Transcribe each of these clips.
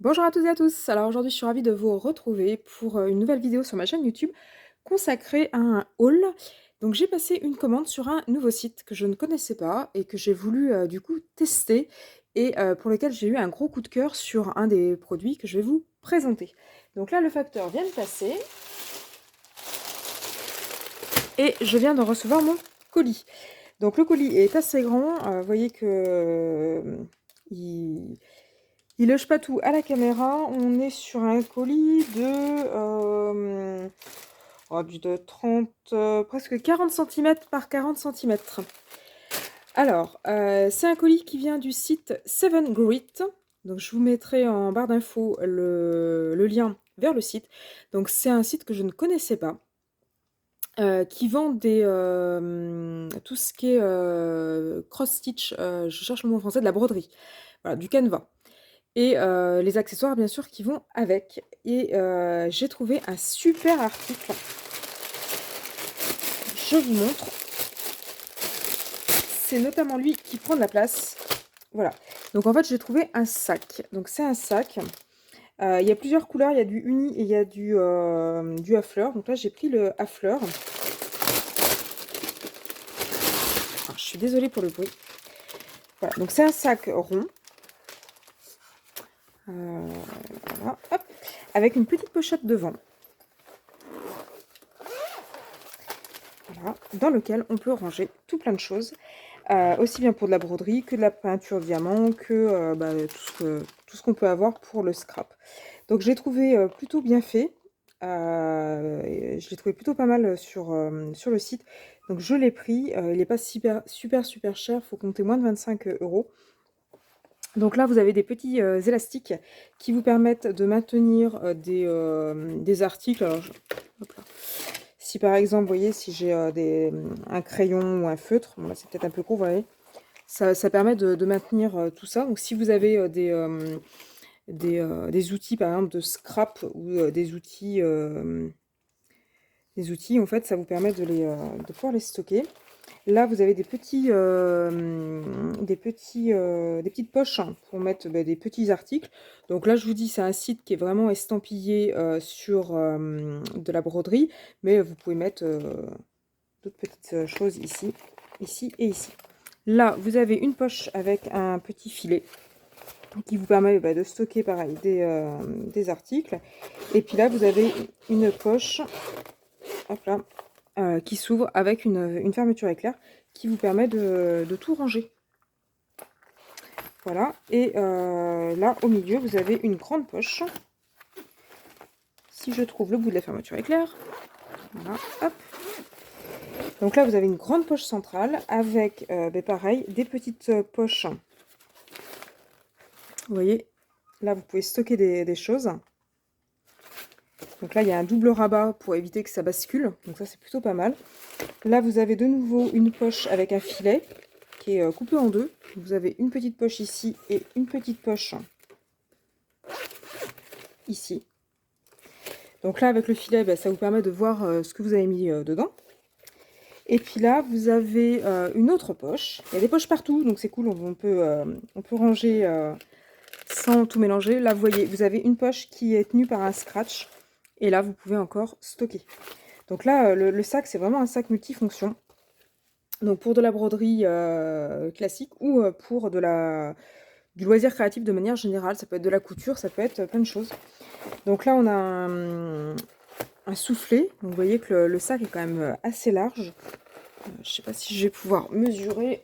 Bonjour à toutes et à tous. Alors aujourd'hui, je suis ravie de vous retrouver pour une nouvelle vidéo sur ma chaîne YouTube consacrée à un haul. Donc j'ai passé une commande sur un nouveau site que je ne connaissais pas et que j'ai voulu du coup tester et pour lequel j'ai eu un gros coup de cœur sur un des produits que je vais vous présenter. Donc là, le facteur vient de passer et je viens de recevoir mon colis. Donc le colis est assez grand. Vous voyez que il loge pas tout à la caméra. On est sur un colis de 30, presque 40 centimètres par 40 centimètres. Alors, c'est un colis qui vient du site Seven Grit. Donc, je vous mettrai en barre d'infos le lien vers le site. Donc, c'est un site que je ne connaissais pas, qui vend tout ce qui est cross-stitch, je cherche le mot en français, de la broderie, voilà, du canevas. Et les accessoires bien sûr qui vont avec et j'ai trouvé un super article. Je vous montre. C'est notamment lui qui prend de la place. Voilà. Donc en fait, j'ai trouvé un sac. Donc c'est un sac. Il y a plusieurs couleurs. Il y a du uni et il y a du à fleurs. Donc là, j'ai pris le à fleurs. Alors, je suis désolée pour le bruit. Voilà. Donc c'est un sac rond. Voilà. Hop. Avec une petite pochette devant. Voilà. Dans lequel on peut ranger tout plein de choses. Aussi bien pour de la broderie que de la peinture diamant, que tout ce qu'on peut avoir pour le scrap. Donc j'ai trouvé plutôt bien fait. Je l'ai trouvé plutôt pas mal sur le site. Donc je l'ai pris. Il n'est pas super cher. Il faut compter moins de 25 €. Donc là, vous avez des petits élastiques qui vous permettent de maintenir des articles. Alors, hop là. Si par exemple, vous voyez, si j'ai un crayon ou un feutre, bon là c'est peut-être un peu court, vous voyez, ça permet de maintenir tout ça. Donc si vous avez des outils, par exemple, de scrap ou des outils, en fait, ça vous permet de pouvoir les stocker. Là, vous avez des petites poches pour mettre des petits articles. Donc là, je vous dis, c'est un site qui est vraiment estampillé sur de la broderie, mais vous pouvez mettre d'autres petites choses ici, ici et ici. Là, vous avez une poche avec un petit filet qui vous permet de stocker pareil des articles. Et puis là, vous avez une poche, hop là, qui s'ouvre avec une fermeture éclair qui vous permet de tout ranger. Voilà. Et là, au milieu, vous avez une grande poche. Si je trouve le bout de la fermeture éclair. Voilà, hop. Donc là, vous avez une grande poche centrale avec, pareil, des petites poches. Vous voyez, là, vous pouvez stocker des choses. Donc là, il y a un double rabat pour éviter que ça bascule. Donc ça, c'est plutôt pas mal. Là, vous avez de nouveau une poche avec un filet qui est coupé en deux. Vous avez une petite poche ici et une petite poche ici. Donc là, avec le filet, ça vous permet de voir ce que vous avez mis dedans. Et puis là, vous avez une autre poche. Il y a des poches partout, donc c'est cool. On peut ranger sans tout mélanger. Là, vous voyez, vous avez une poche qui est tenue par un scratch. Et là, vous pouvez encore stocker. Donc là, le sac, c'est vraiment un sac multifonction. Donc pour de la broderie classique ou pour du loisir créatif de manière générale. Ça peut être de la couture, ça peut être plein de choses. Donc là, on a un soufflet. Donc vous voyez que le sac est quand même assez large. Je ne sais pas si je vais pouvoir mesurer.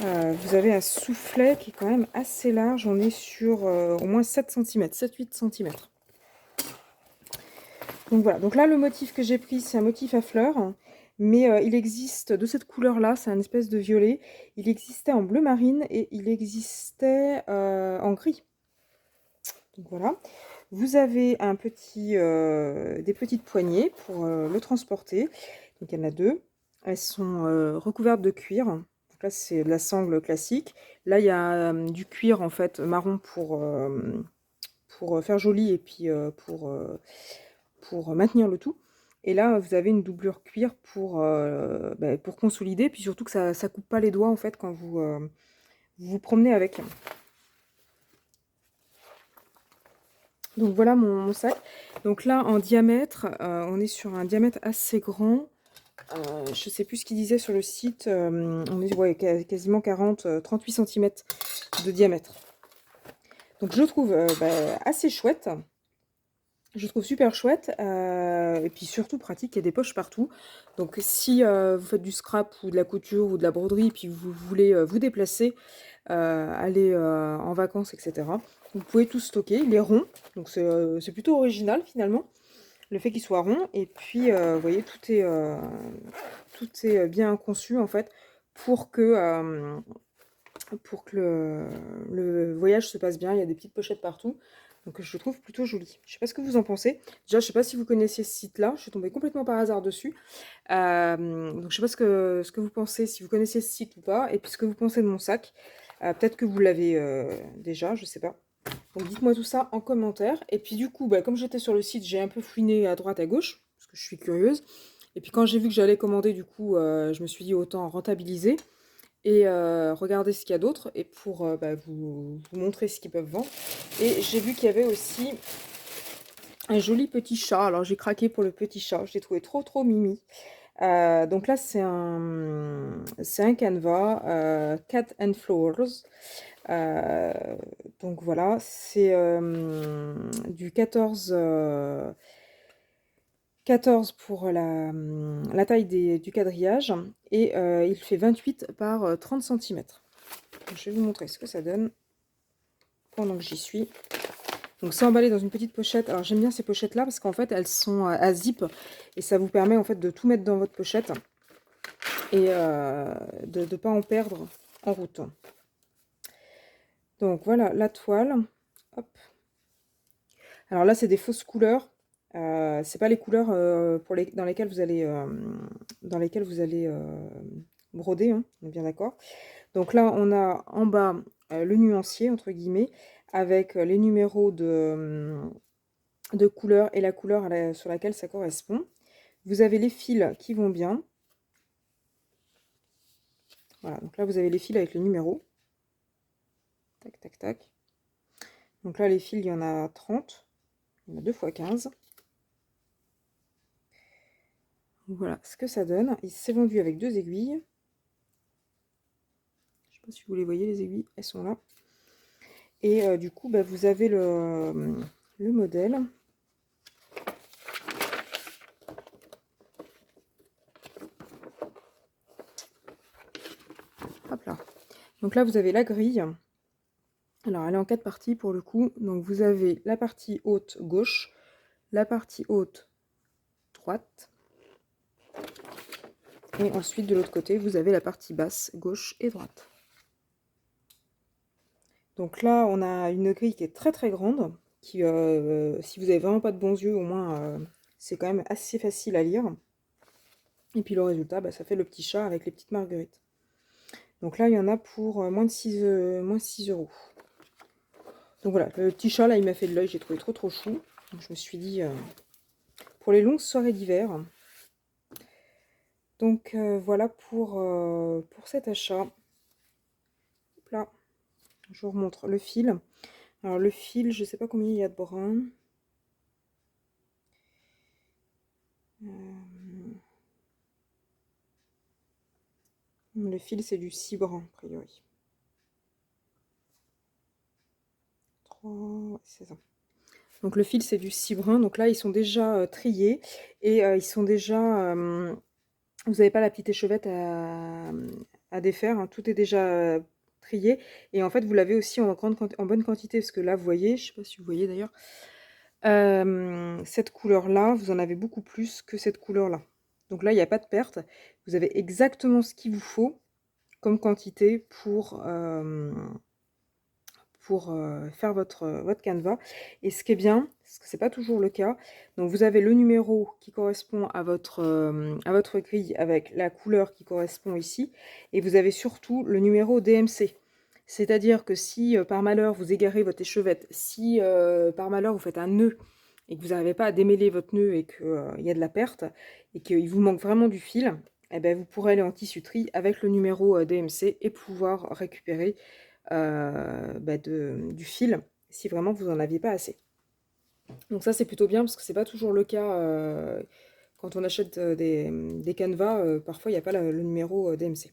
Vous avez un soufflet qui est quand même assez large. On est sur au moins 7 cm, 7-8 cm. Donc voilà, donc là le motif que j'ai pris, c'est un motif à fleurs, mais il existe de cette couleur-là, c'est un espèce de violet. Il existait en bleu marine et il existait en gris. Donc voilà. Vous avez des petites poignées pour le transporter. Donc il y en a deux. Elles sont recouvertes de cuir. Donc là c'est de la sangle classique. Là il y a du cuir en fait marron pour faire joli et puis pour maintenir le tout. Et là, vous avez une doublure cuir pour consolider, puis surtout que ça coupe pas les doigts en fait quand vous vous promenez avec. Donc voilà mon sac. Donc là, en diamètre, on est sur un diamètre assez grand. Je sais plus ce qu'il disait sur le site, on est ouais, quasiment 38 centimètres de diamètre. Donc je le trouve assez chouette. Je le trouve super chouette et puis surtout pratique, il y a des poches partout. Donc si vous faites du scrap ou de la couture ou de la broderie et puis vous voulez vous déplacer, aller en vacances, etc., vous pouvez tout stocker. Il est rond, donc c'est plutôt original finalement, le fait qu'il soit rond. Et puis vous voyez, tout est bien conçu en fait pour que le voyage se passe bien. Il y a des petites pochettes partout. Donc je le trouve plutôt joli. Je sais pas ce que vous en pensez. Déjà, je sais pas si vous connaissiez ce site-là. Je suis tombée complètement par hasard dessus. Donc je sais pas ce que vous pensez, si vous connaissez ce site ou pas. Et puis ce que vous pensez de mon sac. Peut-être que vous l'avez déjà, je sais pas. Donc dites-moi tout ça en commentaire. Et puis du coup, comme j'étais sur le site, j'ai un peu fouiné à droite à gauche. Parce que je suis curieuse. Et puis quand j'ai vu que j'allais commander, du coup, je me suis dit autant rentabiliser et regarder ce qu'il y a d'autre et pour vous montrer ce qu'ils peuvent vendre. Et j'ai vu qu'il y avait aussi un joli petit chat. Alors j'ai craqué pour le petit chat, je l'ai trouvé trop mimi. Donc là c'est un canevas Cat and Flowers. Euh, donc voilà, c'est du 14 pour la taille du quadrillage et il fait 28 par 30 centimètres. Je vais vous montrer ce que ça donne pendant que j'y suis. Donc c'est emballé dans une petite pochette. Alors j'aime bien ces pochettes là parce qu'en fait elles sont à zip et ça vous permet en fait de tout mettre dans votre pochette et de ne pas en perdre en route. Donc voilà la toile. Hop. Alors là c'est des fausses couleurs. C'est pas les couleurs dans lesquelles vous allez broder, hein, on est bien d'accord. Donc là, on a en bas le nuancier, entre guillemets, avec les numéros de couleur et la couleur sur laquelle ça correspond. Vous avez les fils qui vont bien. Voilà, donc là, vous avez les fils avec le numéro. Tac, tac, tac. Donc là, les fils, il y en a 30. Il y en a 2 x 15. Voilà ce que ça donne. Il s'est vendu avec 2 aiguilles. Je ne sais pas si vous les voyez, les aiguilles, elles sont là. Et du coup, vous avez le modèle. Hop là. Donc là, vous avez la grille. Alors, elle est en 4 parties pour le coup. Donc, vous avez la partie haute gauche, la partie haute droite. Et ensuite, de l'autre côté, vous avez la partie basse gauche et droite. Donc là, on a une grille qui est très grande. Qui, si vous avez vraiment pas de bons yeux, au moins, c'est quand même assez facile à lire. Et puis le résultat, ça fait le petit chat avec les petites marguerites. Donc là, il y en a pour moins de 6 €. Donc voilà, le petit chat, là, il m'a fait de l'œil. J'ai trouvé trop chou. Donc je me suis dit, pour les longues soirées d'hiver. Donc voilà pour cet achat. Hop là, je vous remontre le fil. Alors le fil, je ne sais pas combien il y a de brins. Le fil, c'est du 6 brins, a priori. 3, ouais, c'est ça. Donc le fil, c'est du 6 brins. Donc là, ils sont déjà triés. Et ils sont déjà... vous n'avez pas la petite échevette à défaire. Hein. Tout est déjà trié. Et en fait, vous l'avez aussi en bonne quantité. Parce que là, vous voyez, je ne sais pas si vous voyez d'ailleurs, cette couleur-là, vous en avez beaucoup plus que cette couleur-là. Donc là, il n'y a pas de perte. Vous avez exactement ce qu'il vous faut comme quantité pour faire votre canevas. Et ce qui est bien, parce que c'est pas toujours le cas, donc vous avez le numéro qui correspond à votre grille avec la couleur qui correspond ici, et vous avez surtout le numéro DMC. C'est-à-dire que si par malheur vous égarez votre échevette, si par malheur vous faites un nœud et que vous n'arrivez pas à démêler votre nœud et qu'il y a de la perte et qu'il vous manque vraiment du fil, eh ben, vous pourrez aller en tissuterie avec le numéro DMC et pouvoir récupérer du fil si vraiment vous n'en aviez pas assez. Donc ça, c'est plutôt bien parce que c'est pas toujours le cas quand on achète des canevas. Parfois, il n'y a pas le numéro DMC.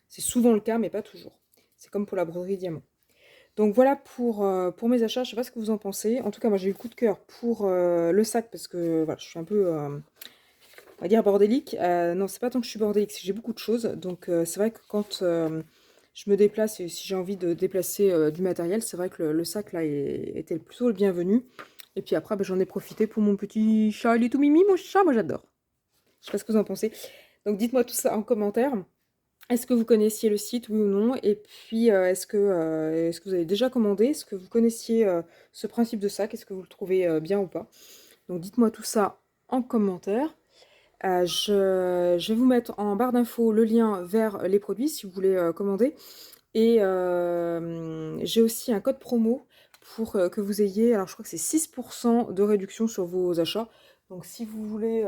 C'est souvent le cas, mais pas toujours. C'est comme pour la broderie diamant. Donc voilà pour mes achats. Je sais pas ce que vous en pensez. En tout cas, moi, j'ai eu le coup de cœur pour le sac parce que voilà, je suis un peu, on va dire, bordélique. Non, c'est pas tant que je suis bordélique, c'est que j'ai beaucoup de choses. Donc c'est vrai que quand je me déplace et si j'ai envie de déplacer du matériel, c'est vrai que le sac là était plutôt le bienvenu. Et puis après, bah, j'en ai profité pour mon petit chat. Il est tout mimi, mon chat, moi j'adore. Je sais pas ce que vous en pensez. Donc dites-moi tout ça en commentaire. Est-ce que vous connaissiez le site, oui ou non? Et puis, est-ce que vous avez déjà commandé? Est-ce que vous connaissiez ce principe de sac? Est-ce que vous le trouvez bien ou pas? Donc dites-moi tout ça en commentaire. Je vais vous mettre en barre d'infos le lien vers les produits si vous voulez commander. Et j'ai aussi un code promo pour que vous ayez, alors je crois que c'est 6% de réduction sur vos achats. Donc si vous voulez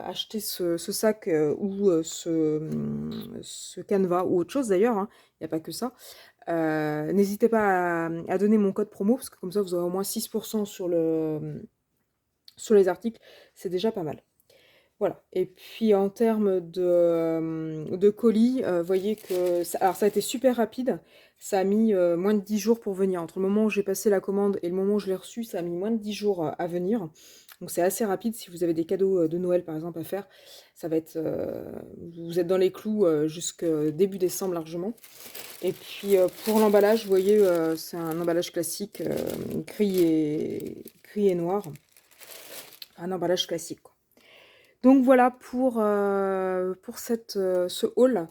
acheter ce sac ou ce canevas ou autre chose d'ailleurs, hein, il n'y a pas que ça, n'hésitez pas à donner mon code promo parce que comme ça vous aurez au moins 6% sur les articles, c'est déjà pas mal. Voilà. Et puis en termes de colis, voyez que alors ça a été super rapide. Ça a mis moins de 10 jours pour venir. Entre le moment où j'ai passé la commande et le moment où je l'ai reçu, ça a mis moins de 10 jours à venir. Donc c'est assez rapide si vous avez des cadeaux de Noël par exemple à faire. Ça va être, vous êtes dans les clous jusqu'au début décembre largement. Et puis pour l'emballage, vous voyez, c'est un emballage classique, gris et noir. Un emballage classique, quoi. Donc voilà pour ce haul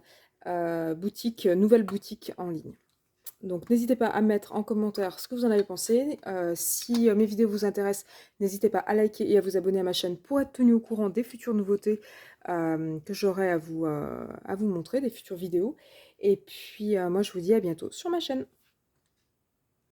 boutique, nouvelle boutique en ligne. Donc n'hésitez pas à mettre en commentaire ce que vous en avez pensé. Si mes vidéos vous intéressent, n'hésitez pas à liker et à vous abonner à ma chaîne pour être tenu au courant des futures nouveautés que j'aurai à vous montrer, des futures vidéos. Et puis moi je vous dis à bientôt sur ma chaîne.